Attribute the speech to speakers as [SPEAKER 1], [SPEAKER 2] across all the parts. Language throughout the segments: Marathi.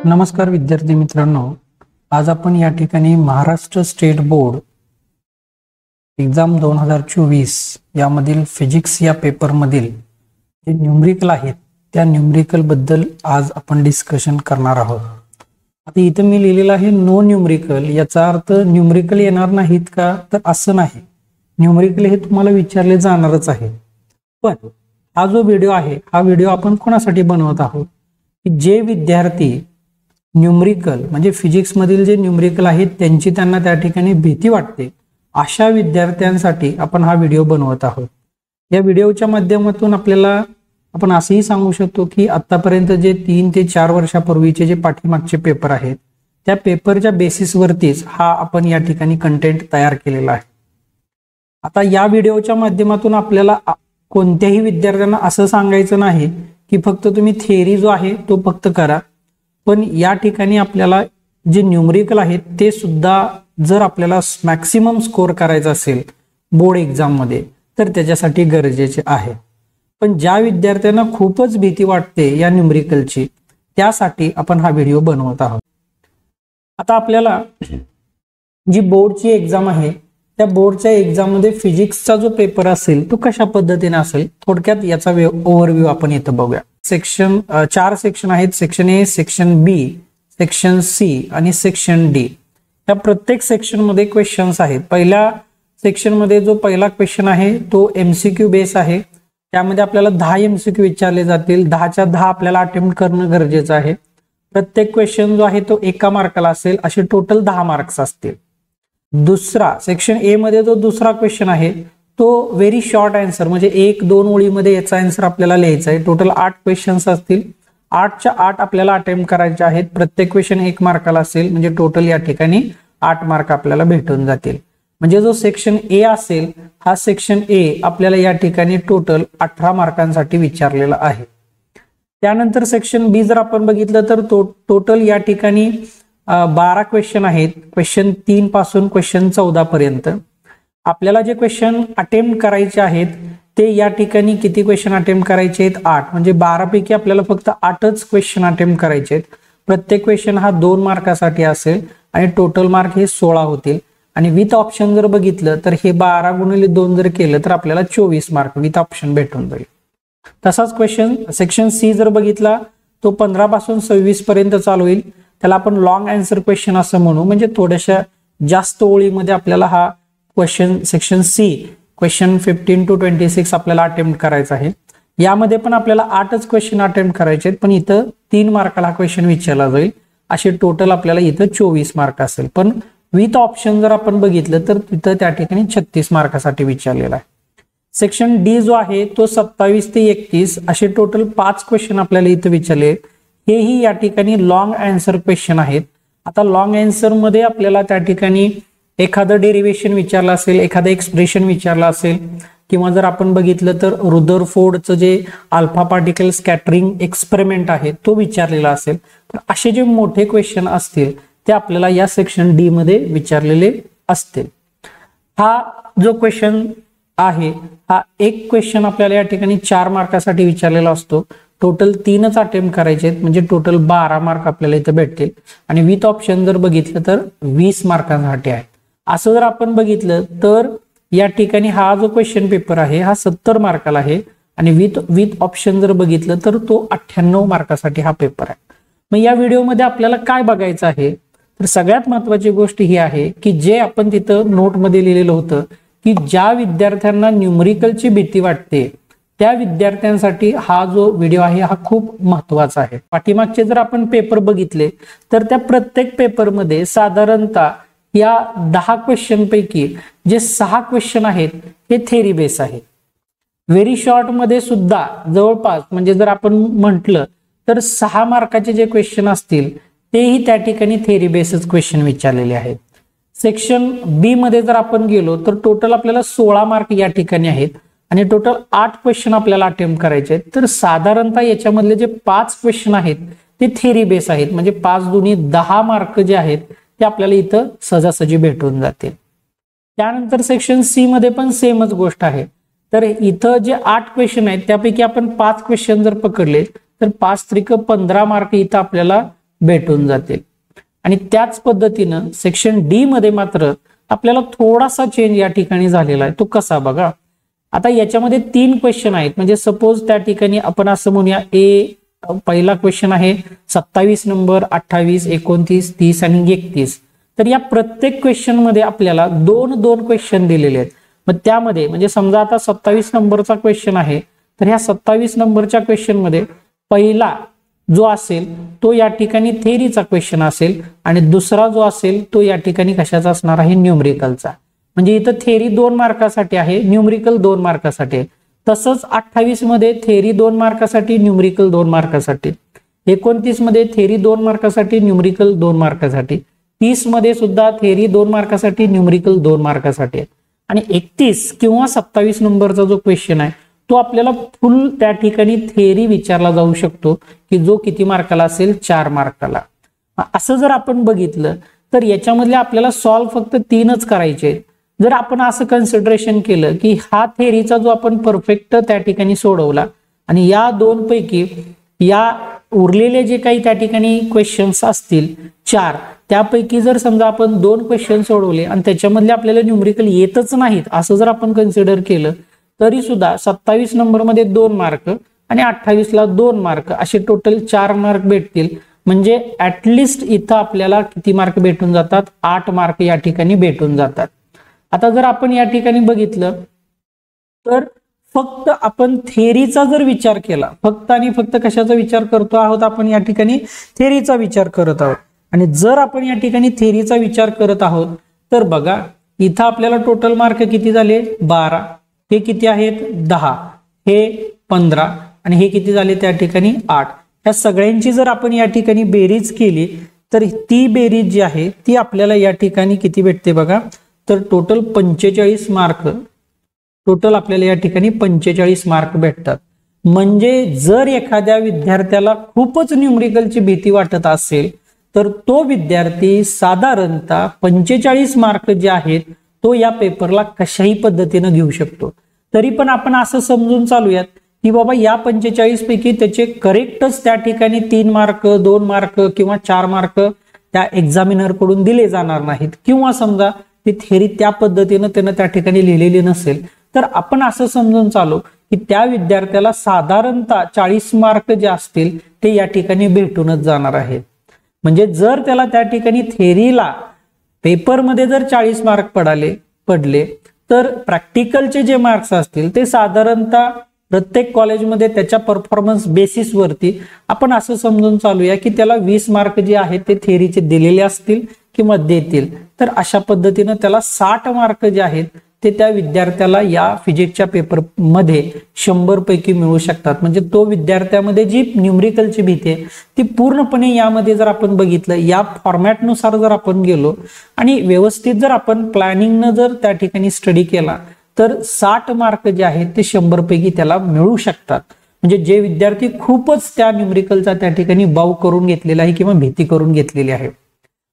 [SPEAKER 1] नमस्कार विद्यार्थी मित्रांनो, आज आपण या ठिकाणी महाराष्ट्र स्टेट बोर्ड एक्झाम 2024 यामधील फिजिक्स या पेपरमधील जे न्यूमरिकल आहेत त्या न्यूमरिकल बद्दल आज आपण डिस्कशन करणार आहोत। आता इथे मी लिहिलेलं आहे नो न्यूमरिकल, याचा अर्थ न्यूमरिकल येणार नाहीत का, तर असं नाही। न्यूमरिकल हे तुम्हाला विचारले जाणारच आहे, पण हा जो व्हिडिओ आहे हा व्हिडिओ आपण कोणासाठी बनवत आहोत की जे विद्यार्थी न्यूमरिकल म्हणजे फिजिक्स मधील जे न्यूमरिकल आहेत त्यांची त्यांना त्या ठिकाणी भीती वाटते, अशा विद्यार्थ्यांसाठी आपण हा व्हिडिओ बनवत आहोत। या व्हिडिओच्या माध्यमातून आपल्याला आपण असंही सांगू शकतो की आतापर्यंत जे 3 ते 4 वर्षापूर्वीचे जे पाठीमागचे पेपर आहेत त्या पेपरच्या बेसिसवरतीच हा आपण या ठिकाणी कंटेंट तयार केलेला आहे। आता या व्हिडिओच्या माध्यमातून आपल्याला कोणत्याही विद्यार्थ्यांना असं सांगायचं नाही की फक्त तुम्ही थिअरी जो आहे तो फक्त करा, पण या ठिकाणी आपल्याला जे न्यूमरिकल आहेत ते सुद्धा जर आपल्याला मॅक्सिमम स्कोर करायचा असेल बोर्ड एक्झाम मध्ये तर त्याच्यासाठी गरजेचे आहे। पण ज्या विद्यार्थ्यांना खूपच भीती वाटते या न्यूमरिकलची त्यासाठी आपण हा व्हिडिओ बनवत आहोत। आता आपल्याला जी बोर्डची एक्झाम आहे त्या बोर्डच्या एक्झाम मध्ये फिजिक्सचा जो पेपर असेल तो कशा पद्धतीने असेल थोडक्यात याचा ओव्हरव्ह्यू आपण इथं बघूया। सेक्शन 4 सेक्शन आहेत, section A, section B, section C आणि सेक्शन डी। या प्रत्येक सेक्शन मध्ये क्वेश्चन्स आहेत। पहिल्या सेक्शन मध्ये जो पहिला क्वेश्चन आहे तो एमसीक्यू बेस आहे, त्यामध्ये आपल्याला 10 एमसीक्यू विचारले जातील, 10च्या 10 आपल्याला अटेम्प्ट करणं गरजेचं आहे। प्रत्येक क्वेश्चन जो आहे तो 1 मार्काला असेल, असे टोटल 10 मार्क्स असतील। दुसरा सेक्शन ए मध्ये जो दुसरा क्वेश्चन आहे तो व्हेरी शॉर्ट आन्सर म्हणजे 1-2 ओळीमध्ये याचा आन्सर आपल्याला लिहायचा आहे। टोटल 8 क्वेश्चन्स असतील, 8च्या 8 आपल्याला अटेम्प्ट करायचे आहेत। प्रत्येक क्वेश्चन 1 मार्काला असेल म्हणजे टोटल या ठिकाणी 8 मार्क आपल्याला भेटून जातील। म्हणजे जो सेक्शन ए असेल हा सेक्शन ए आपल्याला या ठिकाणी टोटल 18 मार्कांसाठी विचारलेला आहे। त्यानंतर सेक्शन बी जर आपण बघितलं तर टोटल या ठिकाणी 12 क्वेश्चन आहेत। क्वेश्चन 3 पासून क्वेश्चन 14 पर्यंत आपल्याला जे क्वेश्चन अटेम्प्ट करायचे आहेत ते या ठिकाणी किती क्वेश्चन अटेम्प्ट करायचे आहेत 8, म्हणजे 12 पैकी आपल्याला फक्त 8च क्वेश्चन अटेम्प्ट करायचे आहेत। प्रत्येक क्वेश्चन हा 2 मार्कासाठी असेल आणि टोटल मार्क हे 16 होतील। आणि विथ ऑप्शन जर बघितलं तर हे 12 गुणिले 2 जर केलं तर आपल्याला 24 मार्क विथ ऑप्शन भेटून जाईल। तसाच क्वेश्चन सेक्शन सी जर बघितला तो 15 पासून 26 पर्यंत चालू होईल, त्याला आपण लॉंग आन्सर क्वेश्चन असं म्हणू, म्हणजे थोड्याशा जास्त ओळीमध्ये आपल्याला हा question section C question 15 to 26 आपल्याला अटेम्प्ट करायचा आहे। यामध्ये पण आपल्याला 8च क्वेश्चन अटेम्प्ट करायचे आहेत, पण इथं 3 मार्काला हा क्वेश्चन विचारला जाईल, असे टोटल आपल्याला इथं 24 मार्क असेल। पण विथ ऑप्शन जर आपण बघितलं तर तिथं त्या ठिकाणी 36 मार्कासाठी विचारलेला आहे। सेक्शन डी जो आहे तो 27 ते 31 असे टोटल 5 क्वेश्चन आपल्याला इथं विचारले, हेही या ठिकाणी लॉंग आन्सर क्वेश्चन आहेत। आता लॉंग आन्सर मध्ये आपल्याला त्या ठिकाणी एखादं डेरिव्हेशन विचारलं असेल, एखादं एक्सप्रेशन विचारलं असेल, किंवा जर आपण बघितलं तर रुदरफोर्डचं जे अल्फा पार्टिकल स्कॅटरिंग एक्सपेरिमेंट आहे तो विचारलेला असेल, तर असे जे मोठे क्वेश्चन असतील ते आपल्याला या सेक्शन डी मध्ये विचारलेले असतील। हा जो क्वेश्चन आहे हा एक क्वेश्चन आपल्याला या ठिकाणी 4 मार्कासाठी विचारलेला असतो। टोटल 3च अटेम्प्ट करायचे आहेत म्हणजे टोटल 12 मार्क आपल्याला इथे भेटतील। आणि विथ ऑप्शन जर बघितलं तर 20 मार्कांसाठी आहे। असं जर आपण बघितलं तर या ठिकाणी हा जो क्वेश्चन पेपर आहे हा 70 मार्काला आहे आणि विथ ऑप्शन जर बघितलं तर तो 98 मार्कासाठी हा पेपर आहे। मग या व्हिडिओमध्ये आपल्याला काय बघायचं आहे तर सगळ्यात महत्त्वाची गोष्ट ही आहे की जे आपण तिथं नोटमध्ये लिहिलेलं होतं की ज्या विद्यार्थ्यांना न्यूमरिकलची भीती वाटते त्या विद्यार्थ्यांसाठी हा जो व्हिडिओ आहे हा खूप महत्त्वाचा आहे। पाठीमागचे जर आपण पेपर बघितले तर त्या प्रत्येक पेपरमध्ये साधारणतः या 10 क्वेश्चन पैकी जे 6 क्वेश्चन आहेत हे थेरी बेस आहेत। व्हेरी शॉर्ट मध्ये सुद्धा जवळपास म्हणजे जर आपण म्हटलं तर 6 मार्काचे जे क्वेश्चन असतील तेही त्या ठिकाणी थेरी बेस्ड क्वेश्चन विचारलेले आहेत। सेक्शन बी मध्ये जर आपण गेलो तर टोटल आपल्याला 16 मार्क या ठिकाणी आहेत आणि टोटल 8 क्वेश्चन आपल्याला अटेम्प्ट करायचे आहेत। तर साधारणतः याच्यामधले जे 5 क्वेश्चन आहेत ते थेरी बेस आहेत, म्हणजे 5 दुनी 10 मार्क जे आहेत ते आपल्याला इथं सहजासहजी भेटून जातील। त्यानंतर सेक्शन सी मध्ये पण सेमच गोष्ट आहे। तर इथं जे 8 क्वेश्चन आहेत त्यापैकी आपण 5 क्वेश्चन जर पकडले तर 5 त्रिक 15 मार्क इथं आपल्याला भेटून जातील. आणि त्याच पद्धतीनं सेक्शन डी मध्ये मात्र आपल्याला थोडासा चेंज या ठिकाणी झालेला आहे. तो कसा बघा. आता याच्यामध्ये 3 क्वेश्चन आहेत. म्हणजे सपोज त्या ठिकाणी आपण असं म्हणूया पहिला क्वेश्चन आहे 27 नंबर, 28, 29, 30 आणि 31. तर या प्रत्येक क्वेश्चन मध्ये आपल्याला 2-2 क्वेश्चन दिलेले आहेत. मग त्यामध्ये म्हणजे समजा आता 27 नंबरचा क्वेश्चन आहे, तर ह्या 27 नंबरच्या क्वेश्चन मध्ये पहिला जो असेल तो या ठिकाणी थेरीचा क्वेश्चन असेल आणि दुसरा जो असेल तो या ठिकाणी कशाचा असणार आहे, न्यूमरिकलचा. म्हणजे इथं थेरी 2 मार्कासाठी आहे, न्यूमरिकल 2 मार्कासाठी आहे. तसंच 28 मध्ये थेरी 2 मार्कासाठी, न्यूमरिकल 2 मार्कासाठी. 29 मध्ये थेरी 2 मार्कासाठी, न्यूमरिकल 2 मार्कासाठी. 30 मध्ये सुद्धा थेरी 2 मार्कासाठी, न्यूमरिकल 2 मार्कासाठी. आणि 31 किंवा 27 नंबरचा जो क्वेश्चन आहे तो आपल्याला फुल त्या ठिकाणी थेरी विचारला जाऊ शकतो, की जो किती मार्काला असेल, 4 मार्काला. असं जर आपण बघितलं तर याच्यामधले आपल्याला सॉल्व्ह फक्त 3च करायचे. जर आपण असं कन्सिडरेशन केलं की हा थेरीचा जो आपण परफेक्ट त्या ठिकाणी सोडवला आणि या 2 पैकी या उरलेले जे काही त्या ठिकाणी क्वेश्चन्स असतील 4, त्यापैकी जर समजा आपण 2 क्वेश्चन सोडवले आणि त्याच्यामधले आपल्याला न्यूमरिकल येतच नाहीत असं जर आपण कन्सिडर केलं तरी सुद्धा 27 नंबर मध्ये 2 मार्क आणि 28 ला 2 मार्क असे टोटल 4 मार्क भेटतील. म्हणजे ऍटलिस्ट इथं आपल्याला किती मार्क भेटून जातात, 8 मार्क या ठिकाणी भेटून जातात. आता जर आपण या ठिकाणी बघितलं तर फक्त आपण थेरीचा जर विचार केला, फक्त आणि फक्त कशाचा विचार करतो आहोत आपण, या ठिकाणी थेरीचा विचार करत आहोत. आणि जर आपण या ठिकाणी थेरीचा विचार करत आहोत तर बघा इथं आपल्याला टोटल मार्क किती झाले, 12. हे किती आहेत, 10. हे 15 आणि हे किती झाले त्या ठिकाणी 8. या सगळ्यांची जर आपण या ठिकाणी बेरीज केली तर ती बेरीज जी आहे ती आपल्याला या ठिकाणी किती भेटते बघा, तर टोटल 45 मार्क. टोटल आपल्याला या ठिकाणी 45 मार्क भेटतात. म्हणजे जर एखाद्या विद्यार्थ्याला खूपच न्यूमरिकलची भीती वाटत असेल तर तो विद्यार्थी साधारणतः 45 मार्क जे आहेत तो या पेपरला कशाही पद्धतीने घेऊ शकतो. तरी पण आपण असं समजून चालूयात की बाबा या 45 पैकी त्याचे करेक्टच त्या ठिकाणी 3 मार्क, 2 मार्क किंवा 4 मार्क त्या एक्झामिनर कडून दिले जाणार नाहीत, किंवा समजा ती थेरी त्या पद्धतीनं त्यानं त्या ठिकाणी लिहिलेली नसेल तर आपण असं समजून चालू की त्या विद्यार्थ्याला साधारणतः 40 मार्क जे असतील ते या ठिकाणी भेटूनच जाणार आहेत. म्हणजे जर त्याला त्या ठिकाणी थेरीला पेपरमध्ये जर 40 मार्क पडले तर प्रॅक्टिकलचे जे मार्क्स असतील ते साधारणतः प्रत्येक कॉलेजमध्ये त्याच्या परफॉर्मन्स बेसिस वरती आपण असं समजून चालूया की त्याला 20 मार्क जे आहेत ते थेरीचे दिलेले असतील किंवा देतील. तर अशा पद्धतीनं त्याला 60 मार्क जे आहेत ते त्या विद्यार्थ्याला या फिजिक्सच्या पेपर मध्ये 100 पैकी मिळू शकतात. म्हणजे तो विद्यार्थ्यामध्ये जी न्यूमरिकलची भीती आहे ती पूर्णपणे यामध्ये जर आपण बघितलं, या फॉर्मॅटनुसार जर आपण गेलो आणि व्यवस्थित जर आपण प्लॅनिंगनं जर त्या ठिकाणी स्टडी केला तर 60 मार्क जे आहेत ते 100 पैकी त्याला मिळू शकतात. म्हणजे जे विद्यार्थी खूपच त्या न्यूमरिकलचा त्या ठिकाणी बाव करून घेतलेला आहे किंवा भीती करून घेतलेली आहे.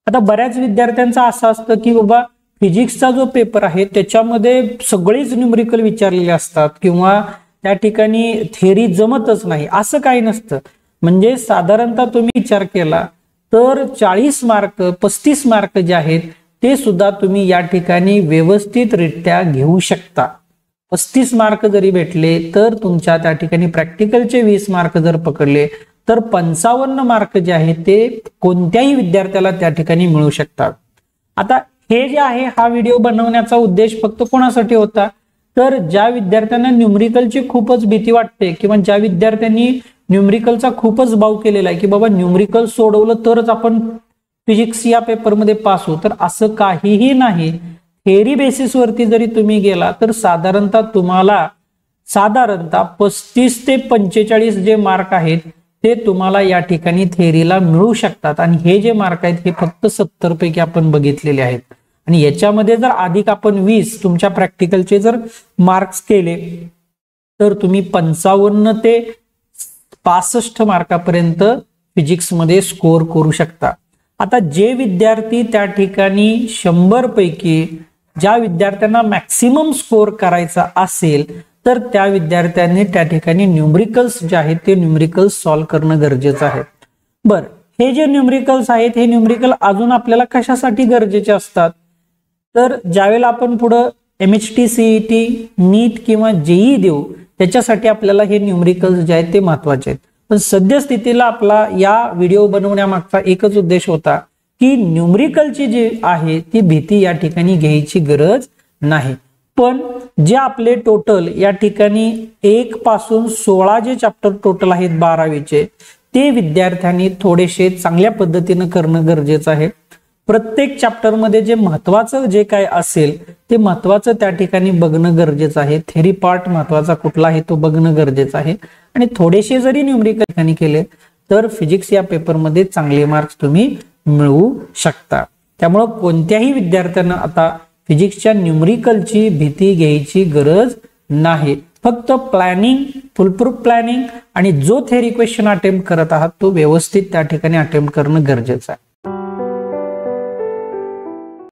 [SPEAKER 1] आता बऱ्याच विद्यार्थ्यांचं असं असतं की बाबा फिजिक्सचा जो पेपर आहे त्याच्यामध्ये सगळेच न्यूमरिकल विचारलेले असतात किंवा त्या ठिकाणी थेरी जमतच नाही, असं काही नसतं. म्हणजे साधारणतः तुम्ही विचार केला तर 40 मार्क, 35 मार्क जे आहेत ते सुद्धा तुम्ही या ठिकाणी व्यवस्थितरित्या घेऊ शकता. 35 मार्क जरी भेटले तर तुमच्या त्या ठिकाणी प्रॅक्टिकलचे 20 मार्क जर पकडले तर 55 मार्क जे आहेत ते कोणत्याही विद्यार्थ्याला त्या ठिकाणी मिळू शकतात. आता हे जे आहे हा व्हिडिओ बनवण्याचा उद्देश फक्त कोणासाठी होता, तर ज्या विद्यार्थ्यांना न्यूमरिकलची खूपच भीती वाटते किंवा ज्या विद्यार्थ्यांनी न्यूमरिकलचा खूपच बाव केलेला आहे की बाबा न्यूमरिकल सोडवलं तरच आपण फिजिक्स या पेपरमध्ये पास होऊ, तर असं काहीही नाही. थेरी बेसिस वरती जरी तुम्ही गेला तर साधारणतः तुम्हाला 35 ते 45 जे मार्क आहेत ते तुम्हाला या ठिकाणी थेरीला मिळू शकतात. आणि हे जे मार्क आहेत हे फक्त 70 पैकी आपण बघितलेले आहेत. आणि याच्यामध्ये जर अधिक आपण 20 तुमच्या प्रॅक्टिकलचे जर मार्क्स केले तर तुम्ही 55 ते 65 मार्कापर्यंत फिजिक्स मध्ये स्कोर करू शकता. आता जे विद्यार्थी त्या ठिकाणी 100 पैकी ज्या विद्यार्थ्यांना मॅक्सिमम स्कोर करायचा असेल तर त्या विद्यार्थ्यांनी त्या ठिकाणी न्यूमरिकल्स जे आहेत ते न्यूमरिकल्स सॉल्व्ह करणं गरजेचं आहे. बरं, हे जे न्यूमरिकल्स आहेत हे न्यूमरिकल अजून आपल्याला कशासाठी गरजेचे असतात, तर ज्यावेळेला आपण पुढं MHT CET नीट किंवा JEE देऊ त्याच्यासाठी आपल्याला हे न्यूमरिकल्स जे आहेत ते महत्वाचे आहेत. पण सद्यस्थितीला आपला या व्हिडिओ बनवण्यामागचा एकच उद्देश होता की न्यूमरिकलची जी आहे ती भीती या ठिकाणी घ्यायची गरज नाही. पण जे आपले टोटल या ठिकाणी 1 पासून 16 जे चॅप्टर टोटल आहेत 12वीचे ते विद्यार्थ्यांनी थोडेसे चांगल्या पद्धतीने करणं गरजेचं आहे. प्रत्येक चॅप्टर मध्ये जे महत्वाचं जे काय असेल ते महत्वाचं त्या ठिकाणी बघणं गरजेचं आहे. थेरी पार्ट महत्वाचा कुठला आहे तो बघणं गरजेचं आहे. आणि थोडेसे जरी न्यूमरिकल ठिकाणी केले तर फिजिक्स या पेपरमध्ये चांगले मार्क्स तुम्ही मिळवू शकता. त्यामुळे कोणत्याही विद्यार्थ्यांना आता फिजिक्सच्या न्यूमरिकलची भीती घ्यायची गरज नाही. फक्त प्लॅनिंग, फुलप्रूफ प्लॅनिंग आणि जो थेरी क्वेश्चन अटेम्प्ट करत आहात तो व्यवस्थित त्या ठिकाणी अटेम्प्ट करणं गरजेचं आहे.